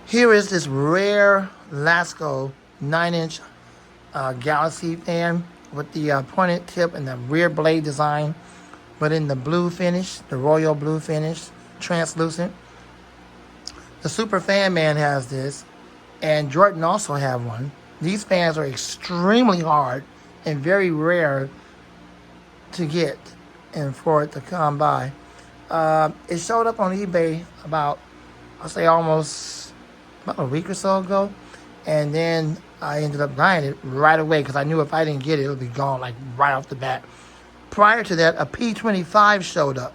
Here is this rare Lasko 9-inch Galaxy fan with the pointed tip and the rear blade design, but in the blue finish, the royal blue finish, translucent. The Super Fan Man has this, and Jordan also have one. These fans are extremely hard and very rare to get and for it to come by. It showed up on eBay about, I'll say almost about a week or so ago, and then I ended up buying it right away because I knew if I didn't get it, it would be gone like right off the bat. Prior to that, a P25 showed up.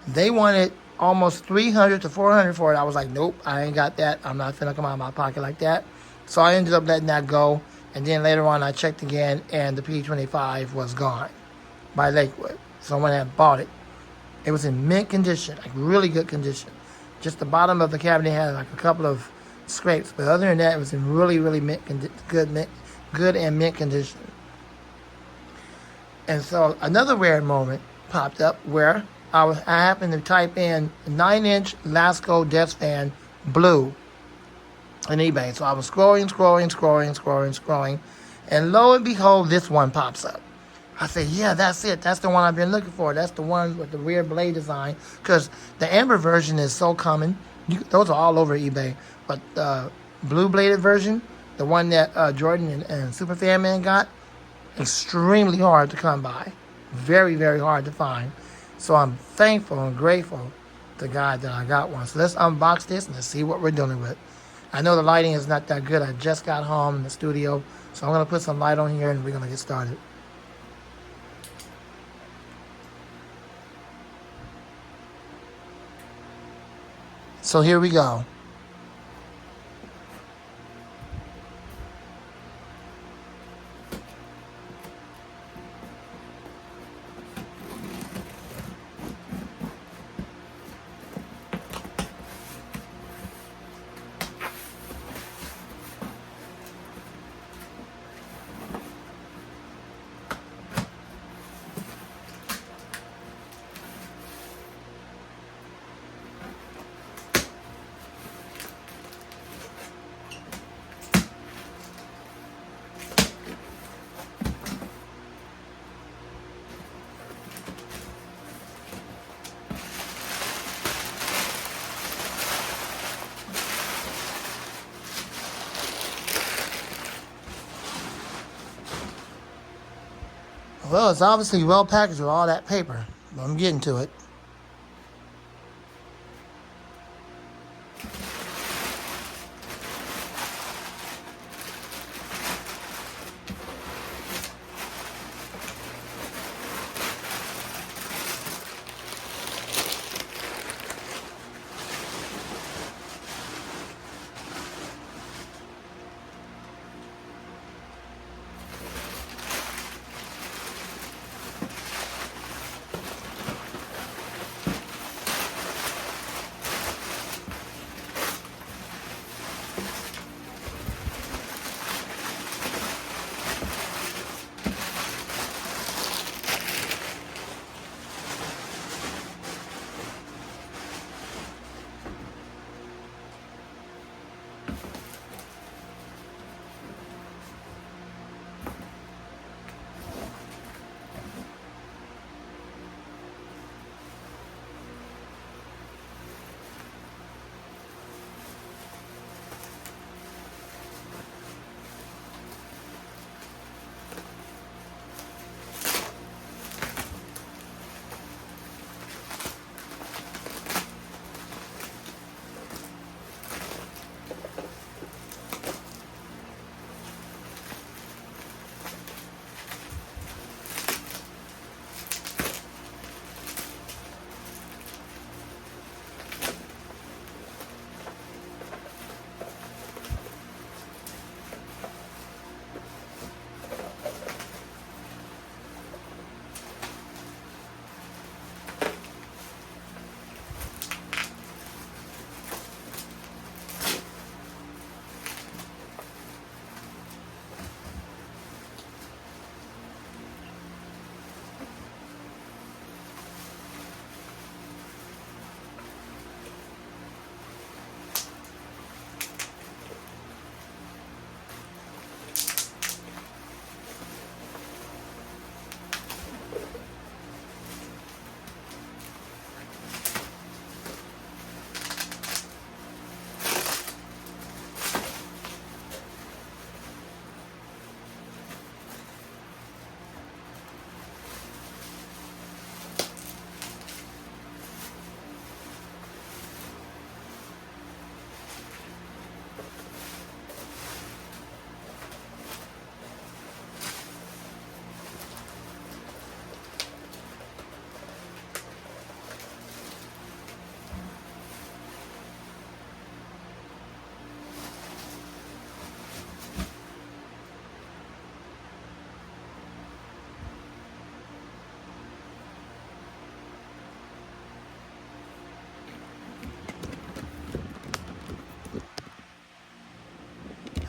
They wanted almost $300 to $400 for it. I was like, nope, I ain't got that. I'm not finna come out of my pocket like that. So I ended up letting that go. And then later on, I checked again, and the P25 was gone by Lakewood. Someone had bought it. It was in mint condition, like really good condition. Just the bottom of the cabinet had like a couple of scrapes, but other than that, it was in really, really good and mint condition. And so another weird moment popped up where I happened to type in 9-inch Lasko desk fan blue on eBay. So I was scrolling, and lo and behold, this one pops up. I said, yeah, that's it. That's the one I've been looking for. That's the one with the rear blade design. Because the amber version is so common. Those are all over eBay. But the blue-bladed version, the one that Jordan and Super Fan Man got, extremely hard to come by. Very, very hard to find. So I'm thankful and grateful to God that I got one. So let's unbox this and let's see what we're dealing with. I know the lighting is not that good. I just got home in the studio. So I'm going to put some light on here and we're going to get started. So here we go. Well, it's obviously well packaged with all that paper. But I'm getting to it.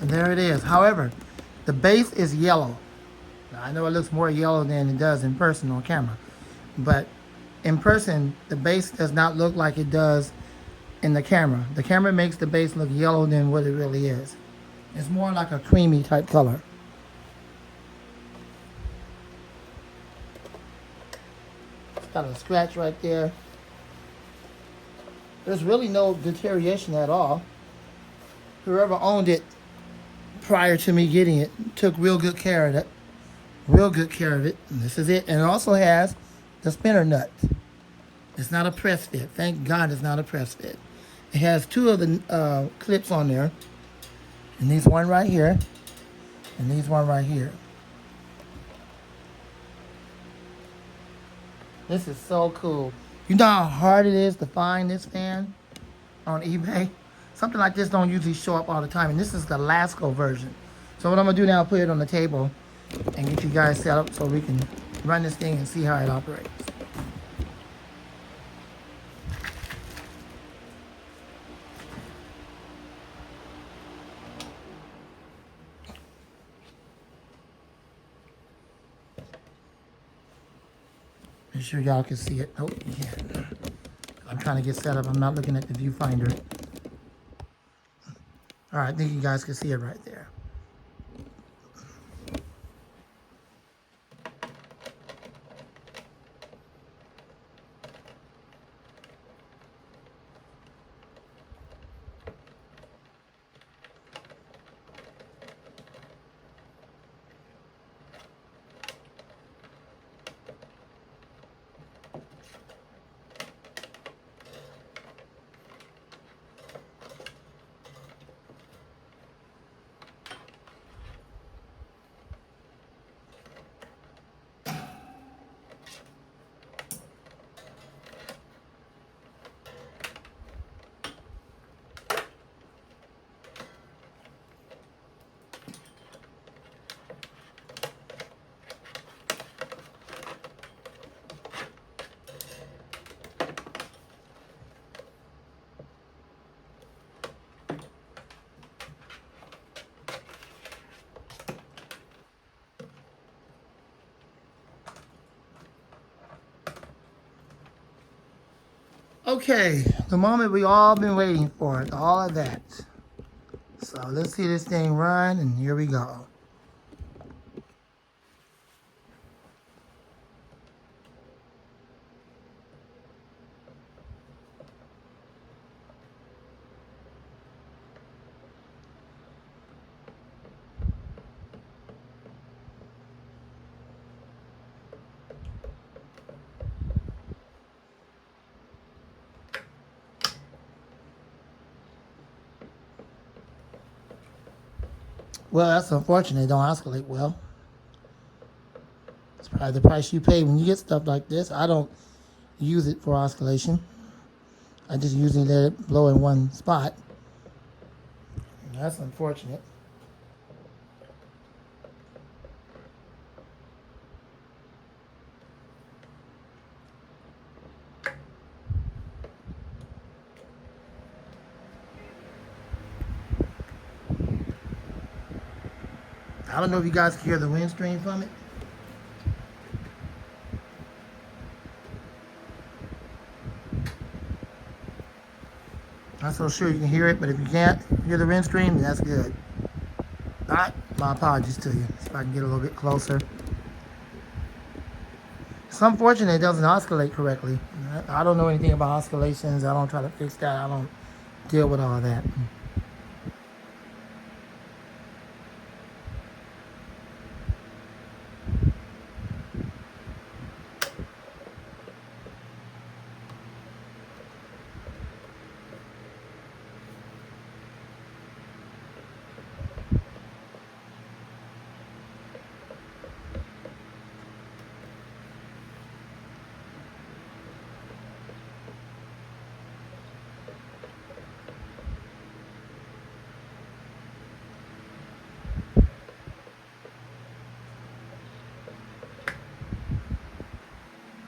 And there it is. However, the base is yellow. Now, I know it looks more yellow than it does in person on camera, but in person, the base does not look like it does in the camera. The camera makes the base look yellow than what it really is. It's more like a creamy type color. It's got a scratch right there. There's really no deterioration at all. Whoever owned it prior to me getting it took real good care of it. Real good care of it. And this is it. And it also has the spinner nut. It's not a press fit. Thank God it's not a press fit. It has two of the clips on there. And these one right here. And these one right here. This is so cool. You know how hard it is to find this fan on eBay? Something like this don't usually show up all the time. And this is the Lasko version. So what I'm going to do now is put it on the table and get you guys set up so we can run this thing and see how it operates. Make sure y'all can see it. Oh, yeah. I'm trying to get set up. I'm not looking at the viewfinder. All right, I think you guys can see it right there. Okay, the moment we all been waiting for, all of that. So let's see this thing run, and here we go. Well, that's unfortunate. It don't oscillate well. It's probably the price you pay when you get stuff like this. I don't use it for oscillation. I just usually let it blow in one spot. That's unfortunate. I don't know if you guys can hear the wind stream from it. Not so sure you can hear it, but if you can't hear the wind stream, then that's good. All right, my apologies to you. See if I can get a little bit closer. It's unfortunate it doesn't oscillate correctly. I don't know anything about oscillations. I don't try to fix that. I don't deal with all that.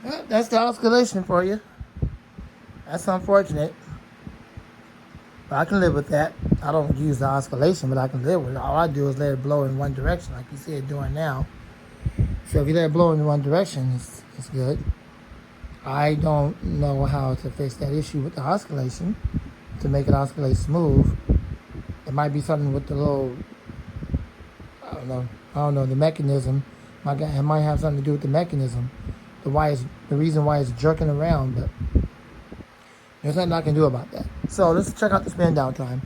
Well, that's the oscillation for you. That's unfortunate. But I can live with that. I don't use the oscillation, but I can live with it. All I do is let it blow in one direction, like you see it doing now. So if you let it blow in one direction, it's good. I don't know how to fix that issue with the oscillation to make it oscillate smooth. It might be something with the little, I don't know, the mechanism. It might have something to do with the mechanism, the reason why it's jerking around, but there's nothing I can do about that. So let's check out the spin down time.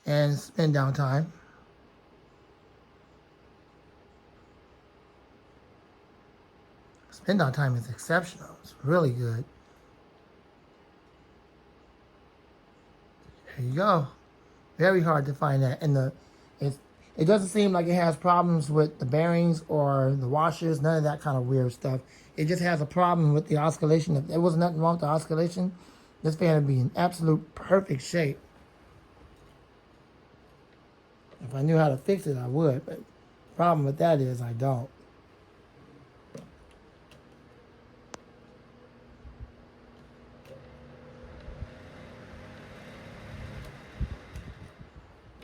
And spin down time. Spin down time is exceptional. It's really good. There you go. Very hard to find that. And it doesn't seem like it has problems with the bearings or the washers, none of that kind of weird stuff. It just has a problem with the oscillation. If there was nothing wrong with the oscillation, this fan would be in absolute perfect shape. If I knew how to fix it, I would. But the problem with that is I don't.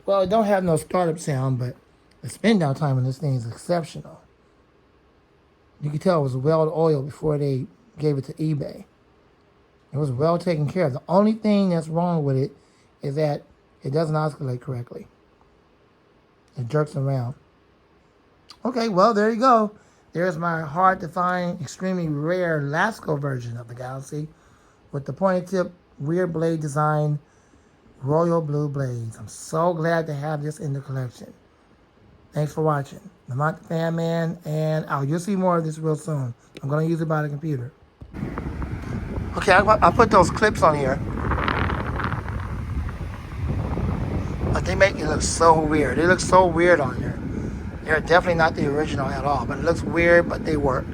Well, it don't have no startup sound, but the spin down time on this thing is exceptional. You can tell it was well oiled before they gave it to eBay. It was well taken care of. The only thing that's wrong with it is that it doesn't oscillate correctly. It jerks around. Okay, well, there you go. There's my hard to find, extremely rare Lasko version of the Galaxy with the pointed tip rear blade design, royal blue blades. I'm so glad to have this in the collection. Thanks for watching. I'm not the Fan Man, and you'll see more of this real soon. I'm going to use it by the computer. Okay, I put those clips on here. But they make it look so weird. They look so weird on there. They're definitely not the original at all, but it looks weird, but they work.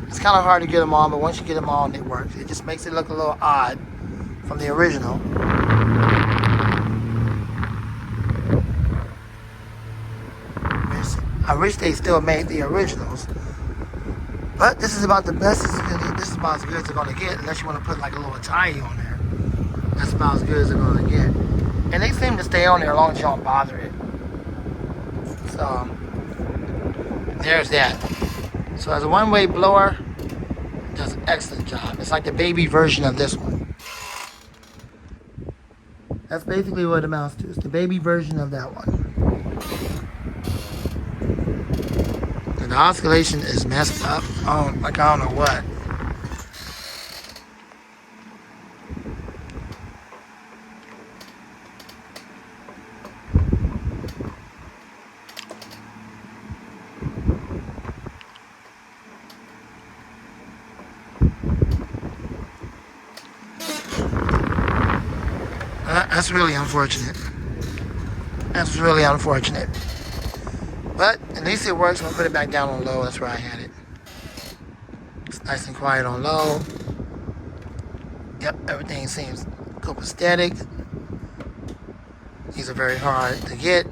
It's kind of hard to get them on, but once you get them on, it works. It just makes it look a little odd from the original. I wish they still made the originals. But this is about the best. This is about as good as they're going to get, unless you want to put like a little tie on there. That's about as good as they're going to get. And they seem to stay on there as long as you don't bother it. So, there's that. So as a one-way blower, it does an excellent job. It's like the baby version of this one. That's basically what it amounts to. It's the baby version of that one. And the oscillation is messed up. I don't know what. That's really unfortunate. That's really unfortunate. But at least it works. I'm going to put it back down on low. That's where I had it. It's nice and quiet on low. Yep, everything seems copacetic. These are very hard to get.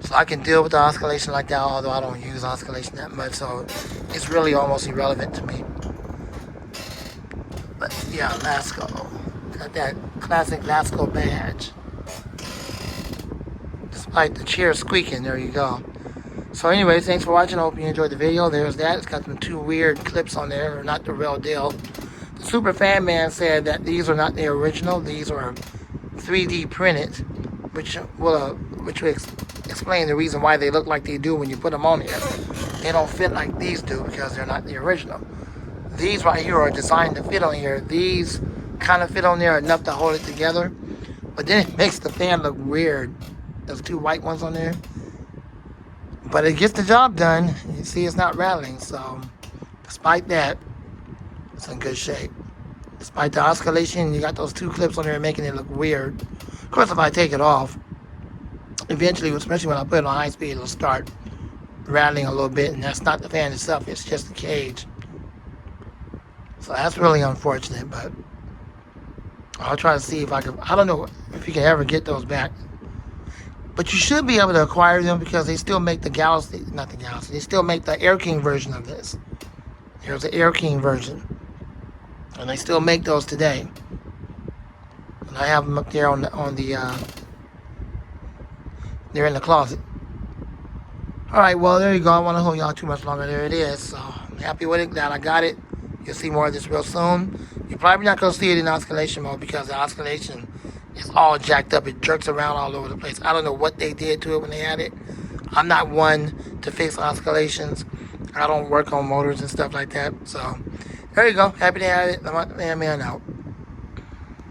So I can deal with the oscillation like that, although I don't use oscillation that much. So it's really almost irrelevant to me. But yeah, Lasko. Got that classic Lasko badge. Despite the chair squeaking, there you go. So anyways, thanks for watching. I hope you enjoyed the video. There's that. It's got some two weird clips on there. Not the real deal. The Super Fan Man said that these are not the original. These are 3D printed, which will explain the reason why they look like they do when you put them on here. They don't fit like these do because they're not the original. These right here are designed to fit on here. These kind of fit on there enough to hold it together, but then it makes the fan look weird. Those two white ones on there, but it gets the job done. You see it's not rattling, so despite that, it's in good shape. Despite the oscillation, you got those two clips on there making it look weird. Of course, if I take it off, eventually, especially when I put it on high speed, it'll start rattling a little bit, and that's not the fan itself, it's just the cage. So that's really unfortunate, but I'll try to see if I can. I don't know if you can ever get those back, but you should be able to acquire them because they still make the Galaxy, not the Galaxy. They still make the Air King version of this. There's the Air King version. And they still make those today. And I have them up there they're in the closet. All right, well, there you go. I don't want to hold y'all too much longer. There it is. So I'm happy with it. Glad I got it. You'll see more of this real soon. You're probably not going to see it in oscillation mode because the oscillation is all jacked up. It jerks around all over the place. I don't know what they did to it when they had it. I'm not one to fix oscillations. I don't work on motors and stuff like that. So there you go. Happy to have it. I'm out. Man out.